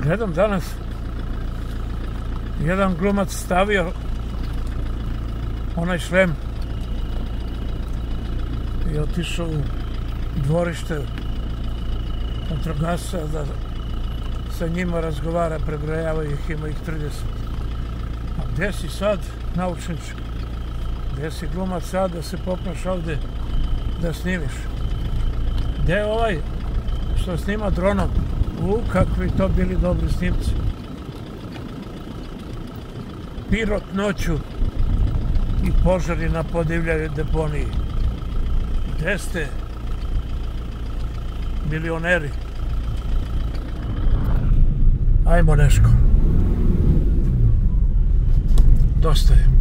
Gledam danas, jedan glumac stavio onaj šlem i otišao u dvorište vatrogasaca da sa njima razgovara, prebrojava ih, ima ih 30. A gde si sad, naučniče? Gde si glumac sad da se popneš ovde da snimiš? Gde je ovaj što snima dronom? Kakvi to bili dobri snimci. Pirot noću i požari na podivljaju deponiji. Gde ste, milioneri? Ajmo Neško. Dosta je.